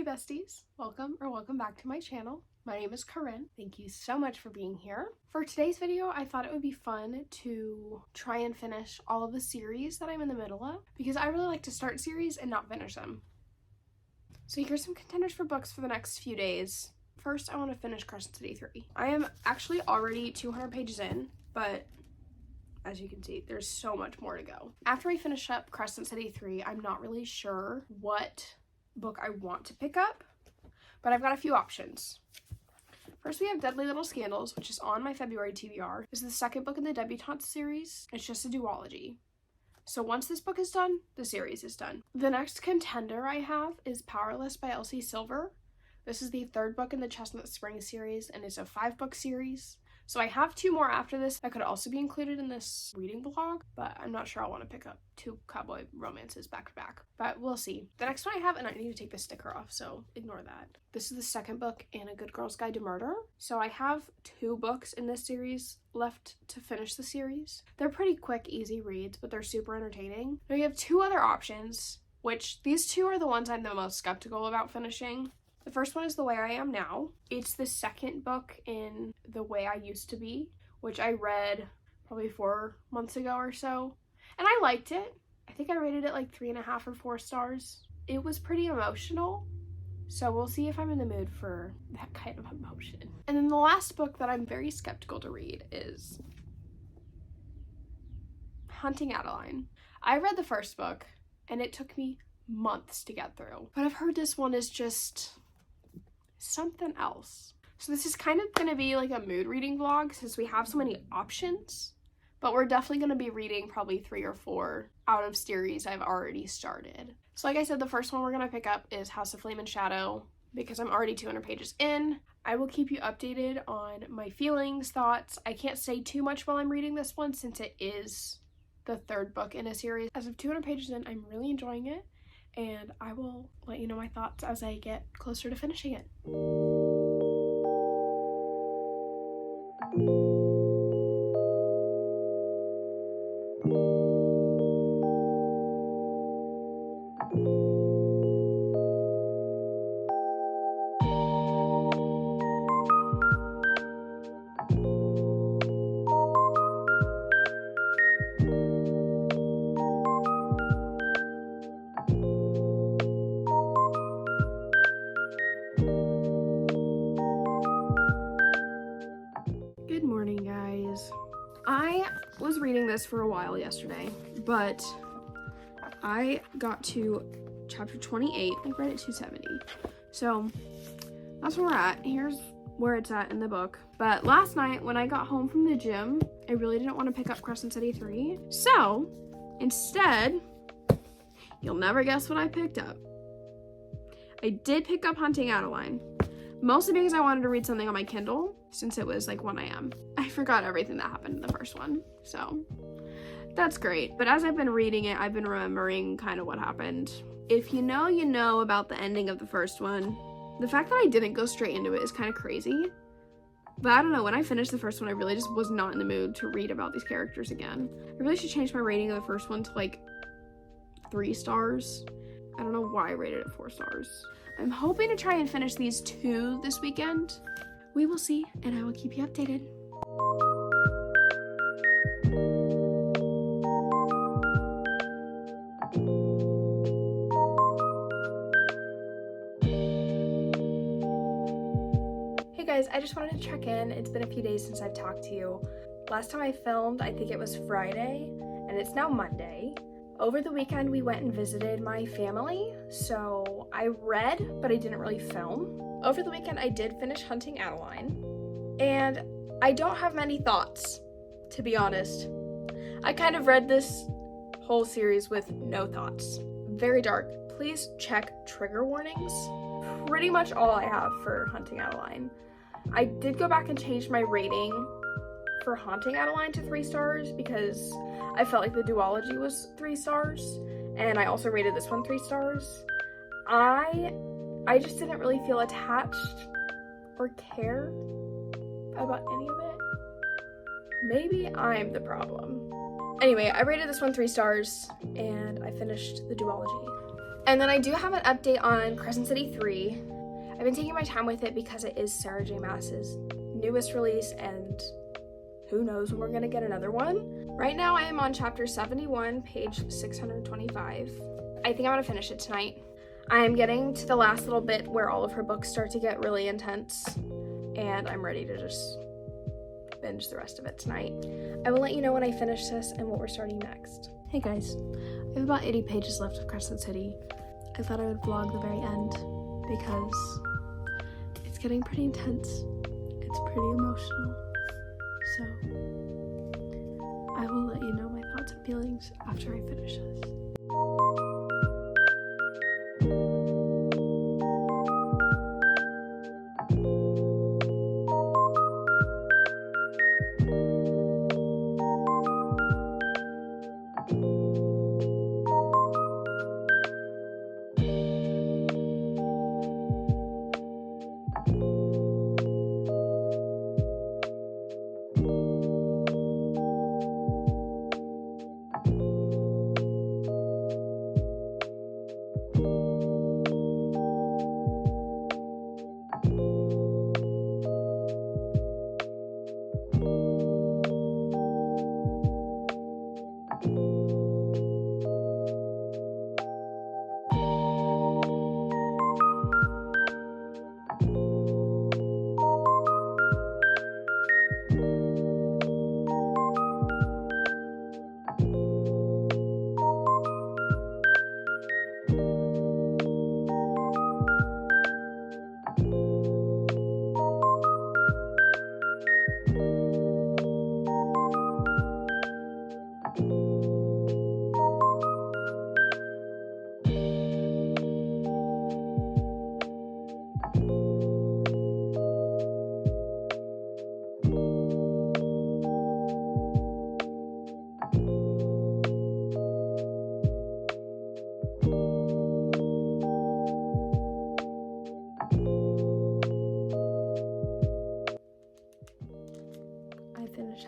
Hey besties, welcome back to my channel. My name is Corinne. Thank you so much for being here. For today's video, I thought it would be fun to try and finish all of the series that I'm in the middle of because I really like to start series and not finish them. So here's some contenders for books for the next few days. First, I want to finish Crescent City 3. I am actually already 200 pages in, but as you can see, there's so much more to go. After I finish up Crescent City 3, I'm not really sure what book I want to pick up, but I've got a few options. First, we have Deadly Little Scandals, which is on my February TBR. This is the second book in the Debutante series. It's just a duology. So once this book is done, the series is done. The next contender I have is Powerless by Elsie Silver. This is the third book in the Chestnut Spring series, and it's a 5-book series. So I have 2 more after this that could also be included in this reading vlog, but I'm not sure I'll want to pick up 2 cowboy romances back to back, but we'll see. The next one I have, and I need to take the sticker off, so ignore that. This is the second book in A Good Girl's Guide to Murder. So I have 2 books in this series left to finish the series. They're pretty quick, easy reads, but they're super entertaining. Now we have 2 other options, which these 2 are the ones I'm the most skeptical about finishing. The first one is The Way I Am Now. It's the second book in The Way I Used to Be, which I read probably 4 months ago or so. And I liked it. I think I rated it like 3.5 or 4 stars. It was pretty emotional, so we'll see if I'm in the mood for that kind of emotion. And then the last book that I'm very skeptical to read is Hunting Adeline. I read the first book, and it took me months to get through. But I've heard this one is just something else. So this is kind of going to be like a mood reading vlog since we have so many options, but we're definitely going to be reading probably 3 or 4 out of series I've already started. So like I said, the first one we're going to pick up is House of Flame and Shadow because I'm already 200 pages in. I will keep you updated on my feelings, thoughts. I can't say too much while I'm reading this one since it is the 3rd book in a series. As of 200 pages in, I'm really enjoying it, and I will let you know my thoughts as I get closer to finishing it. Good morning, guys. I was reading this for a while yesterday, but I got to chapter 28. I read it 270. So that's where we're at. Here's where it's at in the book. But last night when I got home from the gym, I really didn't want to pick up Crescent City 3. So instead, you'll never guess what I picked up. I did pick up Hunting Adeline. Mostly because I wanted to read something on my Kindle since it was like 1 a.m. I forgot everything that happened in the first one, so that's great. But as I've been reading it, I've been remembering kind of what happened. If you know, you know about the ending of the first one. The fact that I didn't go straight into it is kind of crazy. But I don't know, when I finished the first one, I really just was not in the mood to read about these characters again. I really should change my rating of the first one to like 3 stars. I don't know why I rated it 4 stars. I'm hoping to try and finish these 2 this weekend. We will see, and I will keep you updated. Hey guys, I just wanted to check in. It's been a few days since I've talked to you. Last time I filmed, I think it was Friday, and it's now Monday. Over the weekend, we went and visited my family, so I read, but I didn't really film. Over the weekend, I did finish Hunting Adeline, and I don't have many thoughts, to be honest. I kind of read this whole series with no thoughts. Very dark. Please check trigger warnings. Pretty much all I have for Hunting Adeline. I did go back and change my rating for Hunting Adeline to 3 stars because I felt like the duology was 3 stars, and I also rated this one 3 stars. I just didn't really feel attached or care about any of it. Maybe I'm the problem. Anyway, I rated this one 3 stars, and I finished the duology. And then I do have an update on Crescent City 3. I've been taking my time with it because it is Sarah J. Maas's newest release, and who knows when we're gonna get another one. Right now I am on chapter 71, page 625. I think I'm gonna finish it tonight. I am getting to the last little bit where all of her books start to get really intense, and I'm ready to just binge the rest of it tonight. I will let you know when I finish this and what we're starting next. Hey guys, I have about 80 pages left of Crescent City. I thought I would vlog the very end because it's getting pretty intense. It's pretty emotional. So I will let you know my thoughts and feelings after I finish this.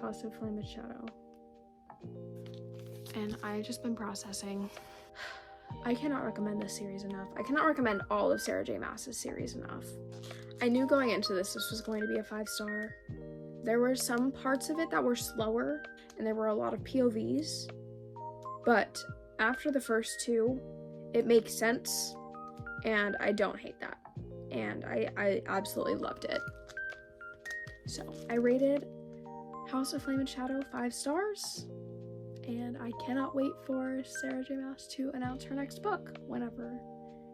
House of Flamie Shadow, and I've just been processing. I cannot recommend this series enough. I cannot recommend all of Sarah J. Maas's series enough. I knew going into this was going to be a 5-star. There were some parts of it that were slower, and there were a lot of POVs, but after the first two, it makes sense, and I don't hate that, and I absolutely loved it. So I rated House of Flamie Shadow 5 stars, and I cannot wait for Sarah J. Maas to announce her next book, whenever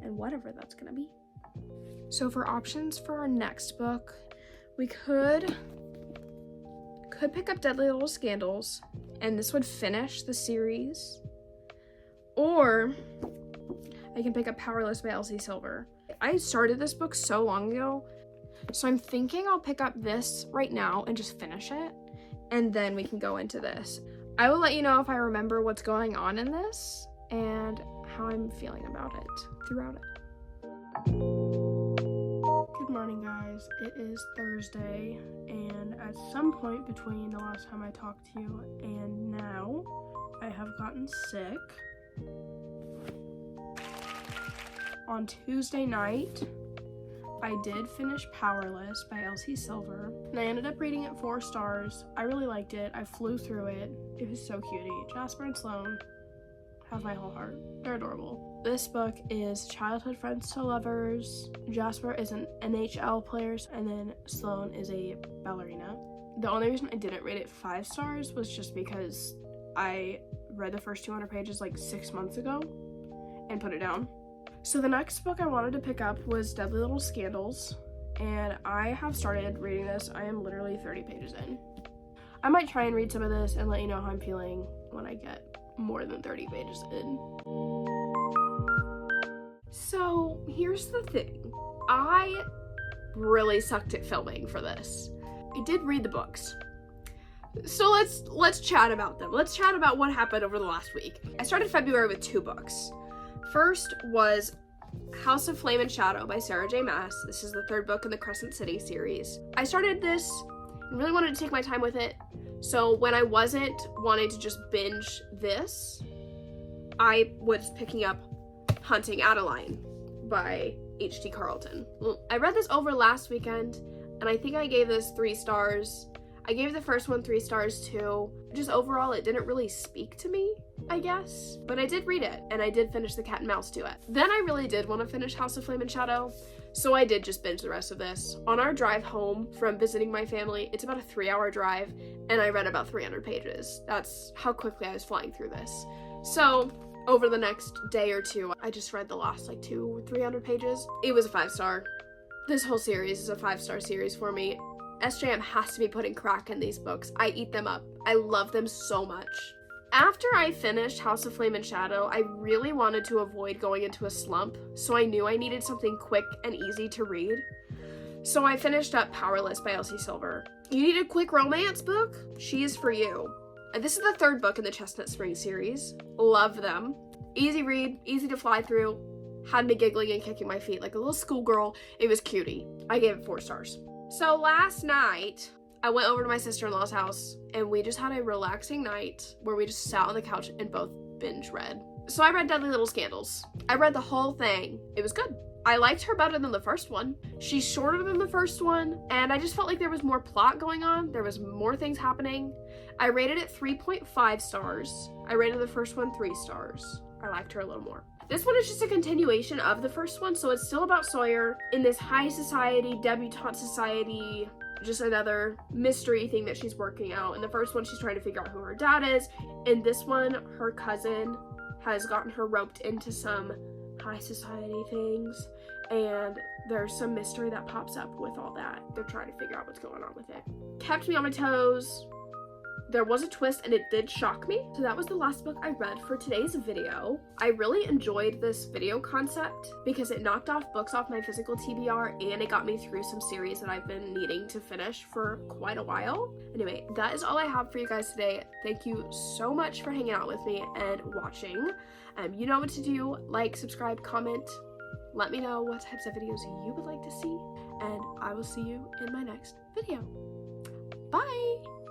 and whatever that's gonna be. So for options for our next book, we could pick up Deadly Little Scandals, and this would finish the series, or I can pick up Powerless by Elsie Silver. I started this book so long ago, so I'm thinking I'll pick up this right now and just finish it, and then we can go into this. I will let you know if I remember what's going on in this and how I'm feeling about it throughout it. Good morning, guys. It is Thursday, and at some point between the last time I talked to you and now, I have gotten sick. On Tuesday night, I did finish Powerless by Elsie Silver, and I ended up rating it 4 stars. I really liked it. I flew through it. It was so cutie. Jasper and Sloane have my whole heart. They're adorable. This book is childhood friends to lovers. Jasper is an NHL player, and then Sloane is a ballerina. The only reason I didn't rate it 5 stars was just because I read the first 200 pages like 6 months ago and put it down. So the next book I wanted to pick up was Deadly Little Scandals, and I have started reading this. I am literally 30 pages in. I might try and read some of this and let you know how I'm feeling when I get more than 30 pages in. So here's the thing. I really sucked at filming for this. I did read the books. So let's chat about them. Let's chat about what happened over the last week. I started February with 2 books. First was House of Flamie Shadow by Sarah J. Maas. This is the 3rd book in the Crescent City series. I started this and really wanted to take my time with it. So when I wasn't wanting to just binge this, I was picking up Hunting Adeline by H.D. Carlton. I read this over last weekend, and I think I gave this 3 stars. I gave the first one 3 stars too. Just overall, it didn't really speak to me, I guess. But I did read it, and I did finish The Cat and Mouse Duet. Then I really did want to finish House of Flame and Shadow, so I did just binge the rest of this. On our drive home from visiting my family, it's about a 3-hour drive, and I read about 300 pages. That's how quickly I was flying through this. So over the next day or two, I just read the last like 200 or 300 pages. It was a 5-star. This whole series is a 5-star series for me. SJM has to be putting crack in these books. I eat them up. I love them so much. After I finished House of Flame and Shadow, I really wanted to avoid going into a slump, so I knew I needed something quick and easy to read. So I finished up Powerless by Elsie Silver. You need a quick romance book? She is for you. This is the 3rd book in the Chestnut Spring series. Love them. Easy read, easy to fly through. Had me giggling and kicking my feet like a little schoolgirl. It was cutie. I gave it 4 stars. So last night, I went over to my sister-in-law's house, and we just had a relaxing night where we just sat on the couch and both binge read. So I read Deadly Little Scandals. I read the whole thing. It was good. I liked her better than the first one. She's shorter than the first one, and I just felt like there was more plot going on. There was more things happening. I rated it 3.5 stars. I rated the first one 3 stars. I liked her a little more. This one is just a continuation of the first one, so it's still about Sawyer in this high society, debutante society, just another mystery thing that she's working out. In the first one, she's trying to figure out who her dad is. In this one, her cousin has gotten her roped into some high society things, and there's some mystery that pops up with all that. They're trying to figure out what's going on with it. Kept me on my toes. There was a twist, and it did shock me. So that was the last book I read for today's video. I really enjoyed this video concept because it knocked off books off my physical TBR, and it got me through some series that I've been needing to finish for quite a while. Anyway, that is all I have for you guys today. Thank you so much for hanging out with me and watching. You know what to do. Like, subscribe, comment. Let me know what types of videos you would like to see, and I will see you in my next video. Bye!